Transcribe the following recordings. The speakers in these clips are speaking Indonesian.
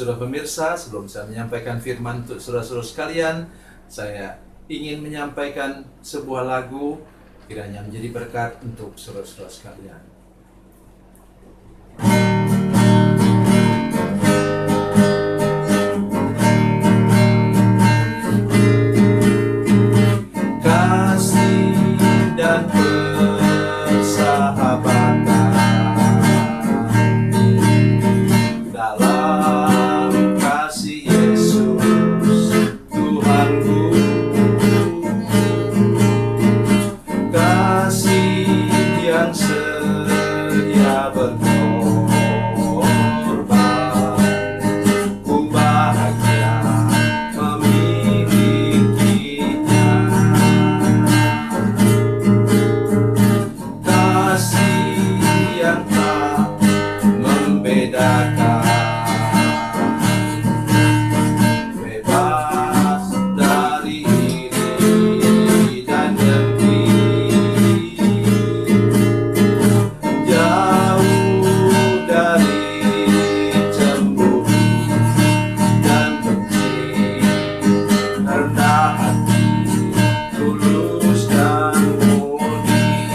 saudara pemirsa, sebelum saya menyampaikan firman untuk saudara-saudara sekalian, saya ingin menyampaikan sebuah lagu kiranya menjadi berkat untuk saudara-saudara sekalian. Kasih dan persahabatan dalam kasih Yesus Tuhanku, kasih yang setia berkorban, ku bahagia memilikinya. Kasih yang tak membedakan, bebas dari iri dan dengki, jauh dari cemburu dan benci, rendah hati, tulus dan murni.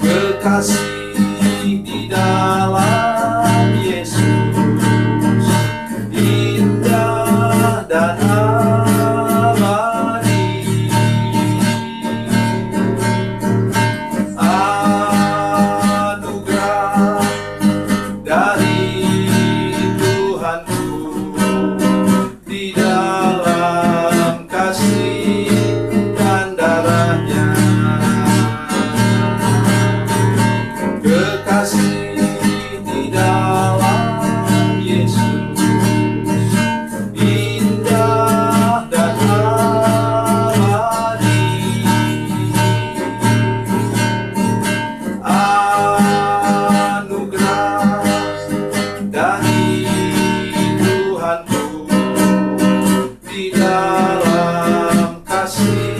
Kekasih di dalam Yesus indah dan abadi. Anugerah dari Tuhanku di dalam kasih dan darahnya. Kekasih di dalam Yesus indah dan abadi. Anugerah dari Tuhanku di dalam kasih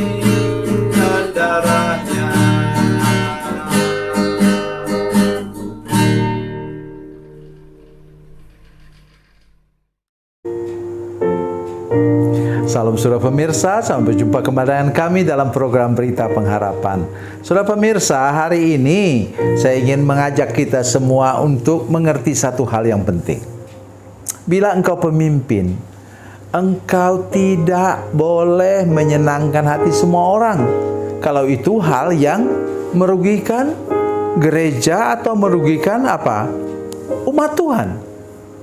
dan darahnya. Salam saudara pemirsa, sampai berjumpa kembali dengan kami dalam program Berita Pengharapan. Saudara pemirsa, hari ini saya ingin mengajak kita semua untuk mengerti satu hal yang penting. Bila engkau pemimpin, engkau tidak boleh menyenangkan hati semua orang. Kalau itu hal yang merugikan gereja atau merugikan apa? Umat Tuhan.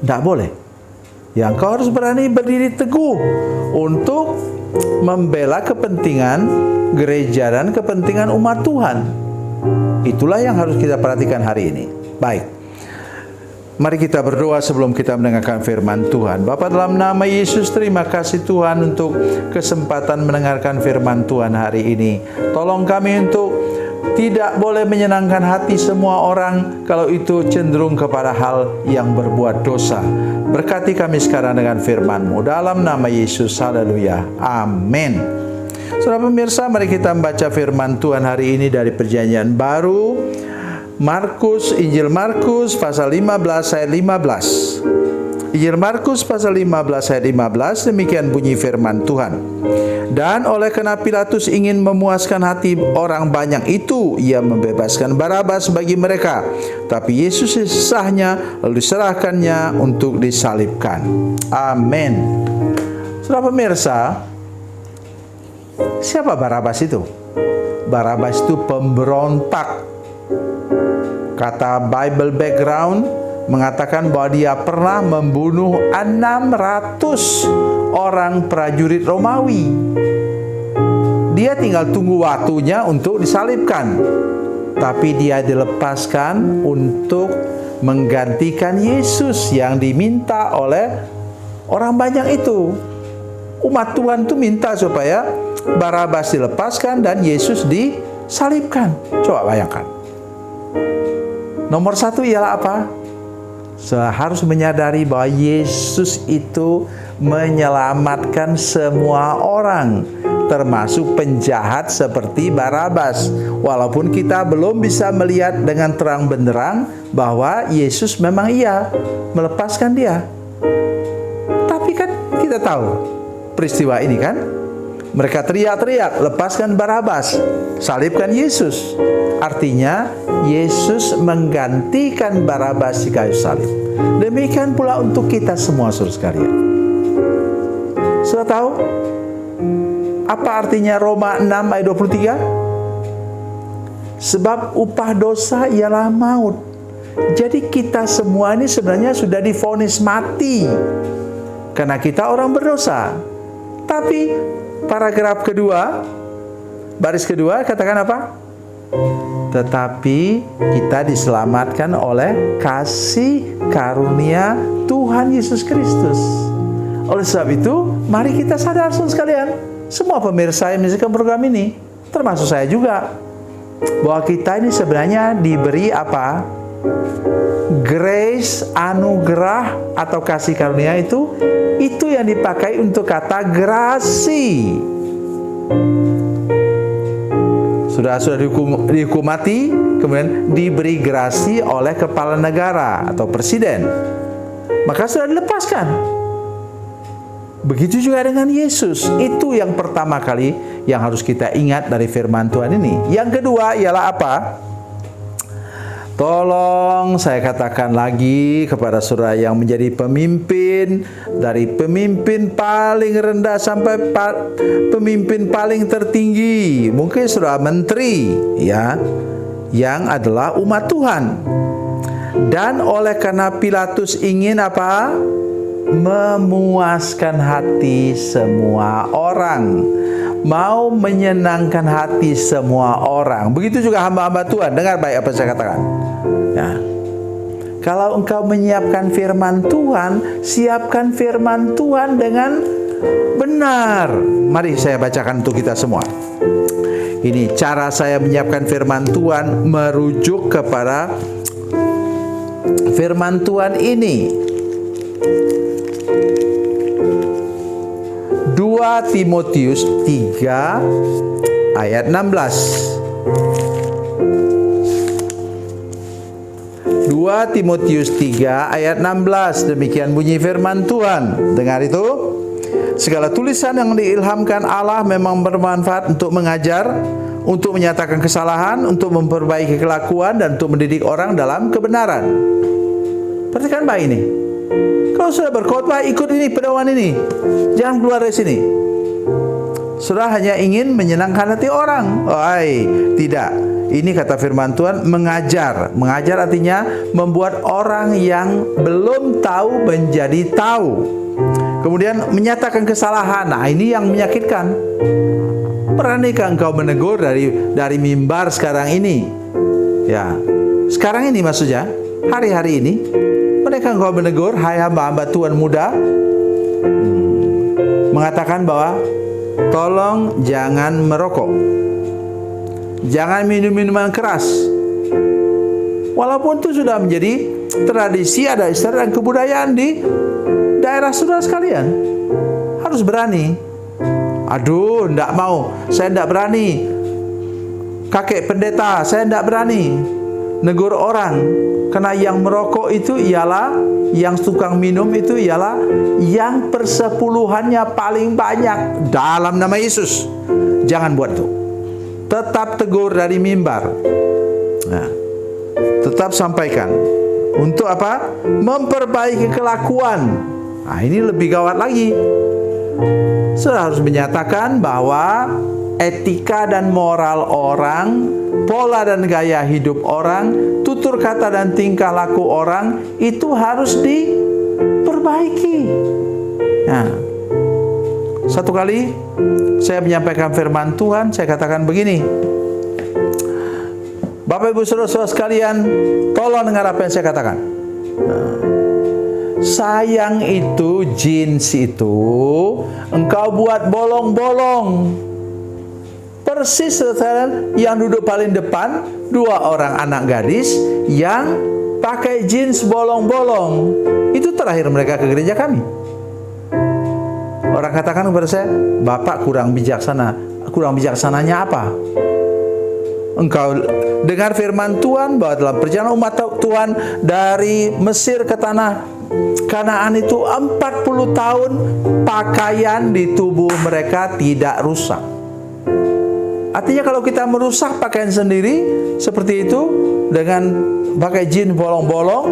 Tidak boleh. Ya, engkau harus berani berdiri teguh untuk membela kepentingan gereja dan kepentingan umat Tuhan. Itulah yang harus kita perhatikan hari ini. Baik, mari kita berdoa sebelum kita mendengarkan firman Tuhan. Bapa, dalam nama Yesus, terima kasih Tuhan untuk kesempatan mendengarkan firman Tuhan hari ini. Tolong kami untuk tidak boleh menyenangkan hati semua orang kalau itu cenderung kepada hal yang berbuat dosa. Berkati kami sekarang dengan firman-Mu dalam nama Yesus. Haleluya. Amin. Saudara pemirsa, mari kita membaca firman Tuhan hari ini dari Perjanjian Baru, Injil Markus pasal 15 ayat 15. Injil Markus pasal 15 ayat 15, demikian bunyi firman Tuhan. Dan oleh karena Pilatus ingin memuaskan hati orang banyak itu, ia membebaskan Barabas bagi mereka. Tapi Yesus sesahnya lalu diserahkannya untuk disalibkan. Amin. Saudara pemirsa, siapa Barabas itu? Barabas itu pemberontak. Kata Bible background mengatakan bahwa dia pernah membunuh 600 orang prajurit Romawi. Dia tinggal tunggu waktunya untuk disalibkan. Tapi dia dilepaskan untuk menggantikan Yesus yang diminta oleh orang banyak itu. Umat Tuhan itu minta supaya Barabas dilepaskan dan Yesus disalibkan. Coba bayangkan. Nomor satu ialah apa? Harus menyadari bahwa Yesus itu menyelamatkan semua orang. termasuk penjahat seperti Barabas. Walaupun kita belum bisa melihat dengan terang benderang bahwa Yesus memang melepaskan dia. Tapi kan kita tahu peristiwa ini kan. Mereka teriak-teriak, lepaskan Barabas, salibkan Yesus. Artinya Yesus menggantikan Barabas di kayu salib. Demikian pula untuk kita semua, saudara sekalian. Sudah tahu apa artinya Roma 6 ayat 23? Sebab upah dosa ialah maut. Jadi kita semua ini sebenarnya sudah divonis mati karena kita orang berdosa. Tapi paragraf kedua, baris kedua katakan apa? Tetapi kita diselamatkan oleh kasih karunia Tuhan Yesus Kristus. Oleh sebab itu, mari kita sadar saudara sekalian, semua pemirsa yang menyaksikan program ini, termasuk saya juga, bahwa kita ini sebenarnya diberi apa? Grace, anugerah atau kasih karunia itu yang dipakai untuk kata grasi. Sudah dihukum mati, kemudian diberi grasi oleh kepala negara atau presiden, maka sudah dilepaskan. Begitu juga dengan Yesus. Itu yang pertama kali yang harus kita ingat dari firman Tuhan ini. Yang kedua ialah apa? Tolong saya katakan lagi kepada saudara yang menjadi pemimpin, dari pemimpin paling rendah sampai pemimpin paling tertinggi, mungkin saudara menteri ya, yang adalah umat Tuhan. Dan oleh karena Pilatus ingin apa? Memuaskan hati semua orang, mau menyenangkan hati semua orang. Begitu juga hamba-hamba Tuhan. Dengar baik apa saya katakan ya. Kalau engkau menyiapkan firman Tuhan, siapkan firman Tuhan dengan benar. Mari saya bacakan untuk kita semua. Ini cara saya menyiapkan firman Tuhan, merujuk kepada firman Tuhan ini. 2 Timotius 3 ayat 16. 2 Timotius 3 ayat 16. Demikian bunyi firman Tuhan. Dengar itu. Segala tulisan yang diilhamkan Allah memang bermanfaat untuk mengajar, untuk menyatakan kesalahan, untuk memperbaiki kelakuan, dan untuk mendidik orang dalam kebenaran. Perhatikan baik ini. Kalau sudah berkhotbah, ikut ini, pedoman ini. Jangan keluar dari sini. Saudara hanya ingin menyenangkan hati orang. Tidak. Ini kata firman Tuhan, mengajar. Mengajar artinya membuat orang yang belum tahu menjadi tahu. Kemudian menyatakan kesalahan. Nah, ini yang menyakitkan. Beranikah engkau menegur dari mimbar sekarang ini? Ya, sekarang ini maksudnya, hari-hari ini. Mereka engkau menegur, hai hamba-hamba Tuhan muda, mengatakan bahwa tolong jangan merokok, jangan minum minuman keras. Walaupun itu sudah menjadi tradisi, ada istilah dan kebudayaan di daerah saudara sekalian. Harus berani. Aduh, enggak mau, saya enggak berani. Kakek pendeta, saya enggak berani negur orang. Karena yang merokok itu ialah, yang tukang minum itu ialah yang persepuluhannya paling banyak dalam nama Yesus. Jangan buat itu. Tetap tegur dari mimbar. Nah, tetap sampaikan. Untuk apa? Memperbaiki kelakuan. Nah, ini lebih gawat lagi. Saudara harus menyatakan bahwa etika dan moral orang, pola dan gaya hidup orang, tutur kata dan tingkah laku orang itu harus diperbaiki. Nah, satu kali saya menyampaikan firman Tuhan, saya katakan begini. Bapak Ibu Saudara-saudara sekalian, tolong dengar apa yang saya katakan. Sayang itu, jeans itu engkau buat bolong-bolong. Persis yang duduk paling depan, 2 orang anak gadis yang pakai jeans bolong-bolong. Itu terakhir mereka ke gereja kami. Orang katakan kepada saya, Bapak kurang bijaksana. Kurang bijaksananya apa? Engkau dengar firman Tuhan bahwa dalam perjalanan umat Tuhan dari Mesir ke tanah Kanaan itu 40 tahun pakaian di tubuh mereka tidak rusak. Artinya kalau kita merusak pakaian sendiri seperti itu dengan pakai jin bolong-bolong,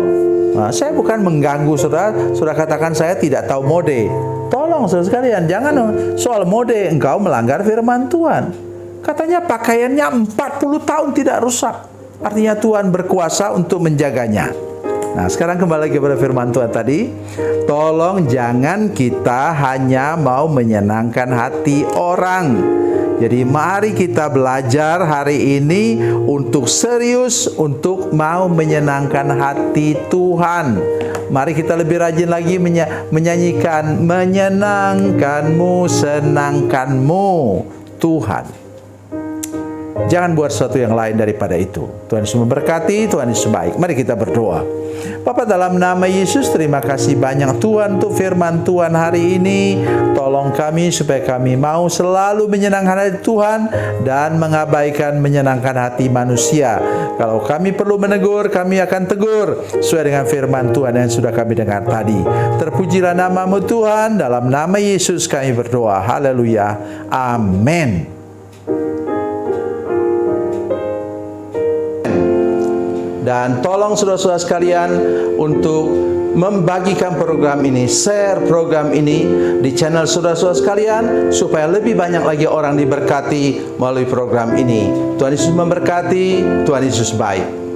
nah, saya bukan mengganggu saudara. Saudara katakan saya tidak tahu mode. Tolong saudara sekalian, jangan soal mode engkau melanggar firman Tuhan. Katanya pakaiannya 40 tahun tidak rusak. Artinya Tuhan berkuasa untuk menjaganya. Nah, sekarang kembali kepada firman Tuhan tadi. Tolong jangan kita hanya mau menyenangkan hati orang. Jadi mari kita belajar hari ini untuk serius untuk mau menyenangkan hati Tuhan. Mari kita lebih rajin lagi menyanyikan menyenangkanmu, senangkanmu Tuhan. Jangan buat sesuatu yang lain daripada itu. Tuhan Yesus memberkati, Tuhan Yesus baik. Mari kita berdoa. Bapa, dalam nama Yesus, terima kasih banyak Tuhan untuk firman Tuhan hari ini. Tolong kami supaya kami mau selalu menyenangkan hati Tuhan dan mengabaikan menyenangkan hati manusia. Kalau kami perlu menegur, kami akan tegur sesuai dengan firman Tuhan yang sudah kami dengar tadi. Terpujilah nama-Mu Tuhan, dalam nama Yesus kami berdoa. Haleluya. Amin. Dan tolong saudara-saudara sekalian untuk membagikan program ini, share program ini di channel saudara-saudara sekalian supaya lebih banyak lagi orang diberkati melalui program ini. Tuhan Yesus memberkati, Tuhan Yesus baik.